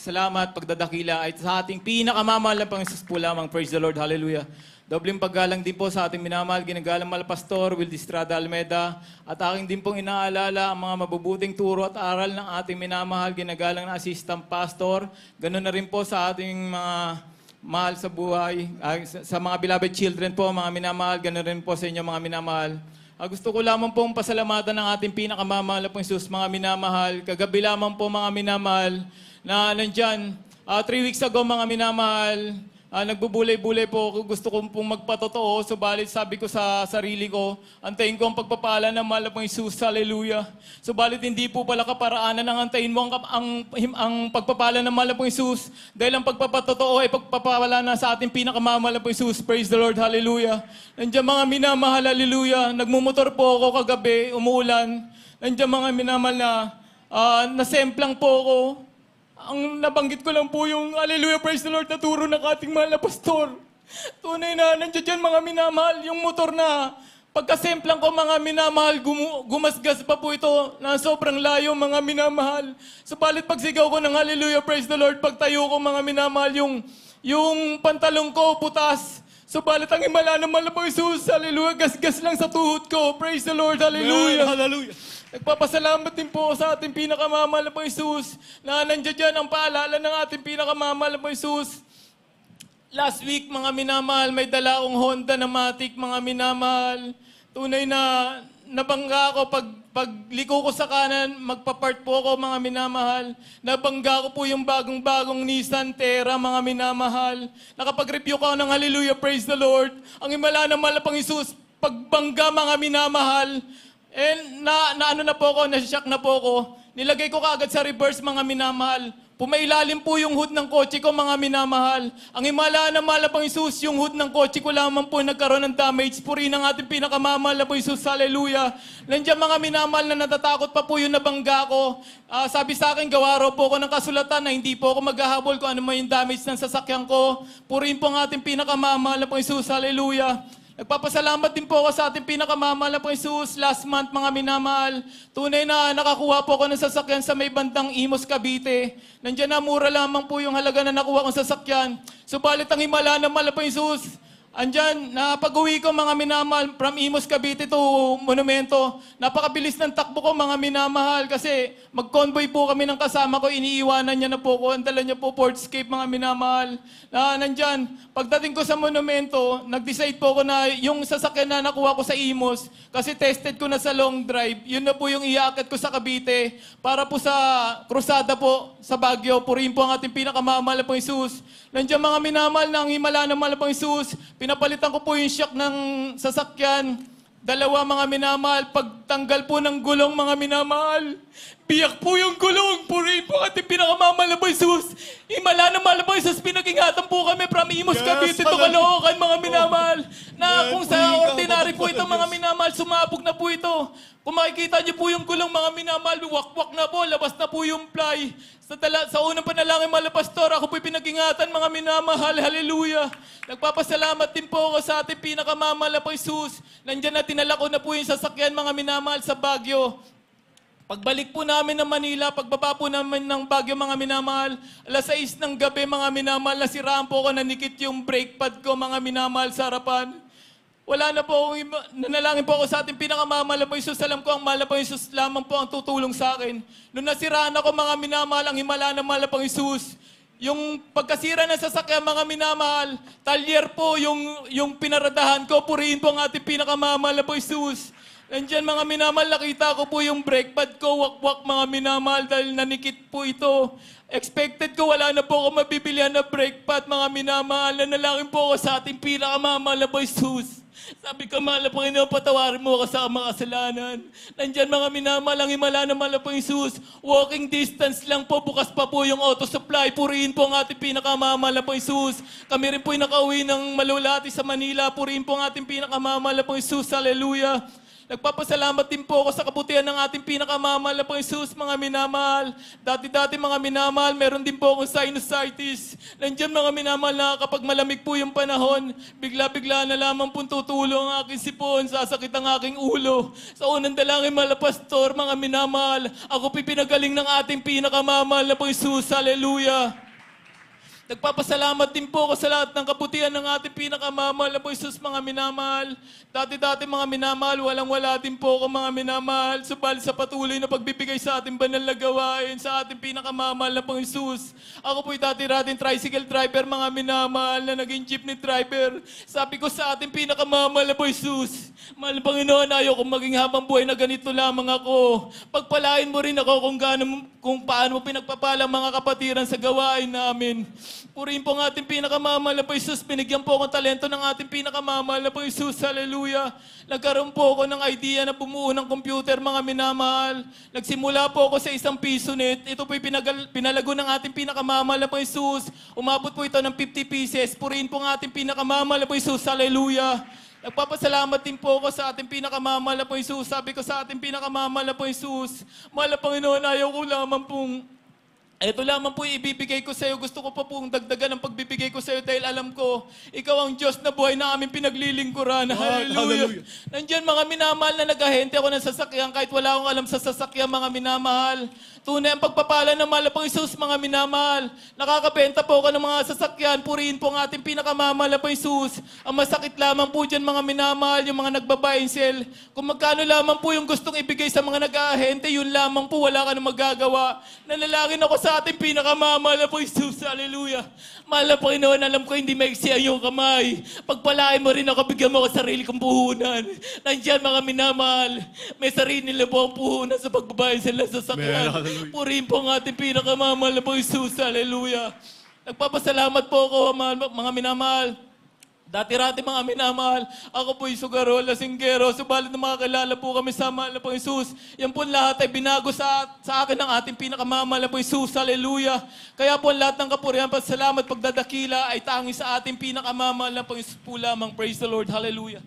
salamat, pagdadakila ay sa ating pinakamamahal na Panginoon po lamang. Praise the Lord. Hallelujah. Dobleng paggalang din po sa ating minamahal, ginagalang Malapastor, Will Distrada Almeda, at aking din pong inaalala ang mga mabubuting turo at aral ng ating minamahal, ginagalang na Assistant Pastor. Ganun na rin po sa ating mga mahal sa buhay, sa mga beloved children po, mga minamahal, ganun rin po sa inyo mga minamahal. Gusto ko lamang pong pasalamatan ng ating pinakamamahal na pong Jesus, mga minamahal. Kagabi lamang po mga minamahal na nandyan. 3 weeks ago mga minamahal, nagbubulay-bulay po ako. Gusto kong pong magpatotoo. Subalit sabi ko sa sarili ko, antayin ko ang pagpapala ng mahal na pong Jesus. Hallelujah. Subalit hindi po pala kaparaanan ang antayin mo ang pagpapala ng mahal na pong Jesus. Dahil ang pagpapatotoo ay pagpapala na sa ating pinakamamahal na pong Jesus. Praise the Lord. Hallelujah. Nandiyan mga minamahal. Hallelujah. Nagmumotor po ako kagabi. Umuulan. Nandiyan mga minamahal na nasemplang po ako. Ang nabanggit ko lang po yung hallelujah, praise the Lord, na turo ng ating mahal na pastor. Tunay na nandiyan dyan mga minamahal, yung motor na pagkasemplang ko mga minamahal, gumasgas pa po ito na sobrang layo mga minamahal. Subalit pagsigaw ko ng hallelujah, praise the Lord, pagtayo ko mga minamahal, yung pantalong ko putas. Subalit ang himala ng mahal na Jesus, hallelujah, gasgas lang sa tuhod ko. Praise the Lord, hallelujah. Hallelujah. Nagpapasalamat din po sa ating pinakamamahal na Jesus na nandiyan dyan ang paalala ng ating pinakamamahal na Jesus. Last week, mga minamahal, may dala akong Honda na Matic, mga minamahal. Tunay na nabangga ako pagliko ko sa kanan, magpa-part po ako, mga minamahal. Nabangga ko po yung bagong-bagong Nissan Terra, mga minamahal. Nakapag-review ko ng hallelujah, praise the Lord. Ang himala ng mahal na Panginoon, pagbangga, mga minamahal. Ano na po ako, nashock na po ako. Nilagay ko kaagad sa reverse, mga minamahal. Pumailalim po yung hood ng kotse ko, mga minamahal. Ang himala na mahal na Panginoon, yung hood ng kotse ko lamang po nagkaroon ng damage. Purihin ang ating pinakamamahal na Panginoon, hallelujah. Nandiyan mga minamahal na natatakot pa po yung nabangga ko. Sabi sa akin, gawa raw po ako ng kasulatan na hindi po ako maghahabol kung ano man yung damage ng sasakyan ko. Purihin po ang ating pinakamamahal na Panginoon, hallelujah. Nagpapasalamat din po ako sa ating pinakamamahal na Panginoon. Last month, mga minamahal, tunay na nakakuha po ako ng sasakyan sa may bandang Imus, Cavite. Nandiyan na mura lamang po yung halaga na nakuha kong sasakyan. Subalit ang himala ng mahal na Panginoon, andyan, pag-uwi ko mga minamahal from Imus, Cavite to Monumento, napakabilis ng takbo ko mga minamahal kasi mag-convoy po kami ng kasama ko, iniiwanan niya na po ko, ang dala niya po Portscape mga minamahal. Nandyan, pagdating ko sa Monumento, nag-decide po ako na yung sasakyan na nakuha ko sa Imus, kasi tested ko na sa long drive, yun na po yung iaakit ko sa Cavite, para po sa krusada po sa Baguio, purihin po ang ating pinakamamahal na Panginoon. Nandiyan mga minamahal na ang himala ng mahal na Panginoon, pinapalitan ko po yung shock ng sasakyan. Dalawa mga minamahal, pagtanggal po ng gulong mga minamahal. Biyak po yung gulong, purihin po ating pinakamamahal na Jesus. Himala ng mahal na Jesus, pinag-ingatan po kami from Imus, Cavite to Caloocan mga minamahal. Na kung sa ordinary po ito mga minamahal, sumabog na po ito. Kung makikita niyo po yung gulong mga minamahal, wakwak na po, labas na po yung ply. Sa unang panalangin, mahal na pastor, ako po'y pinag-ingatan mga minamahal, hallelujah. Nagpapasalamat din po ako sa ating pinakamamahal na Jesus. Nandiyan na tinala ko na po yung sasakyan mga minamahal sa Baguio. Pagbalik po namin ng Manila, pagbaba po namin ng Baguio mga minamahal, alas 6 ng gabi mga minamahal, nasiraan po ako, nanikit yung brake pad ko mga minamahal sa harapan. Wala na po, nanalangin po ako sa ating pinakamamahal na Jesus. Alam ko ang mahal na Jesus lamang po ang tutulong sa akin. Nung nasiraan ako mga minamahal, ang himala ng mahal na Jesus, yung pagkasira ng sasakyan mga minamahal, talyer po yung pinaradahan ko, purihin po ang ating pinakamamahal na Jesus. Nandiyan mga minamahal, nakita ko po yung brake pad ko, wakwak mga minamahal dahil nanikit po ito. Expected ko, wala na po ako mabibilihan na brake pad mga minamahal. Nanalangin po ako sa ating pinakamamahal na Jesus. Sabi ko, mahal na Panginoon, patawarin mo ako sa mga kasalanan. Nandyan mga minamahal, ang himala ng mahal na Jesus. Walking distance lang po, bukas pa po yung auto supply. Purihin po ang ating pinakamamahal na Jesus. Kami rin po'y nakauwi ng Malulati sa Manila. Purihin po ang ating pinakamamahal na Jesus. Hallelujah. Nagpapasalamat din po ako sa kabutihan ng ating pinakamamahal na Panginoong Jesus, mga minamahal. Dati-dati mga minamahal, meron din po akong sinusitis. Nandiyan mga minamahal na kapag malamig po yung panahon, bigla-bigla na lamang pong tutulo ang aking sipon, sasakit ang aking ulo. Sa unang dalangin, Pastor, mga minamahal, ako pinagaling ng ating pinakamamahal na Panginoong Jesus. Hallelujah! Nagpapasalamat din po ako sa lahat ng kabutihan ng ating pinakamamahal na Panginoong Jesus, mga minamahal. Dati-dati mga minamahal, walang-wala din po ako mga minamahal. Subalit sa patuloy na pagbibigay sa ating banal na gawain, sa ating pinakamamahal na Panginoong Jesus. Ako po'y dati-dating tricycle driver, mga minamahal, na naging jeepney driver. Sabi ko sa ating pinakamamahal na Panginoong Jesus, mahal Panginoon, ayaw kong maging habang buhay na ganito lamang ako. Pagpalain mo rin ako kung paano mo pinagpapala mga kapatiran sa gawain namin. Purihin po ang ating pinakamamahal na Panginoong Jesus. Binigyan po akong talento ng ating pinakamamahal na Panginoong Jesus. Hallelujah. Nagkaroon po ako ng idea na bumuo ng computer, mga minamahal. Nagsimula po ako sa isang piso net. Ito po'y pinalago ng ating pinakamamahal na Panginoong Jesus. Umabot po ito ng 50 pieces. Purihin po ang ating pinakamamahal na Panginoong Jesus. Hallelujah. Nagpapasalamat din po ako sa ating pinakamamahal na Panginoong Jesus. Sabi ko sa ating pinakamamahal na Panginoong Jesus, mahal na Panginoon, ayaw ko lamang pong ito lamang po ibibigay ko sa iyo. Gusto ko pa pong dagdagan ang pagbibigay ko sa iyo dahil alam ko, ikaw ang Diyos na buhay na aming pinaglilingkuran. Hallelujah. Nandiyan mga minamahal na nag-ahente ako ng sasakyan kahit wala akong alam sa sasakyan, mga minamahal. Tunay ang pagpapala ng mahal na Panginoong Jesus, mga minamahal. Nakakabenta po ako ng mga sasakyan. Purihin po ang ating pinakamamahal na Panginoong Jesus. Ang masakit lamang po dyan, mga minamahal, yung mga nagbabaying sell. Kung magkano lamang po yung gustong ibigay sa mga nag-ahente, yun lamang po, wala ka na magagawa. Nanalangin ako sa ating pinakamamahal na Panginoong Jesus. Hallelujah. Mahal na Panginoon, alam ko hindi maiksi ang iyong kamay. Pagpalain mo rin ako, bigyan mo ako sarili kong puhunan. Nandiyan mga minamahal, may sarili nila po ang puhunan sa pagbabayad sila sa sasakyan. Purihin po ang ating pinakamamahal na Panginoong Jesus. Hallelujah. Nagpapasalamat po ako, mga minamahal. Dati-rati mga minamahal, ako po'y sugaro, lasinggero, subalit na makakilala po kami sa mahal na Panginoong Jesus. Yan po lahat ay binago sa akin ng ating pinakamamahal na Panginoong Jesus. Hallelujah. Kaya po lahat ng kapurihan, pasalamat, pagdadakila ay tanging sa ating pinakamamahal na Panginoong Jesus po lamang. Praise the Lord. Hallelujah.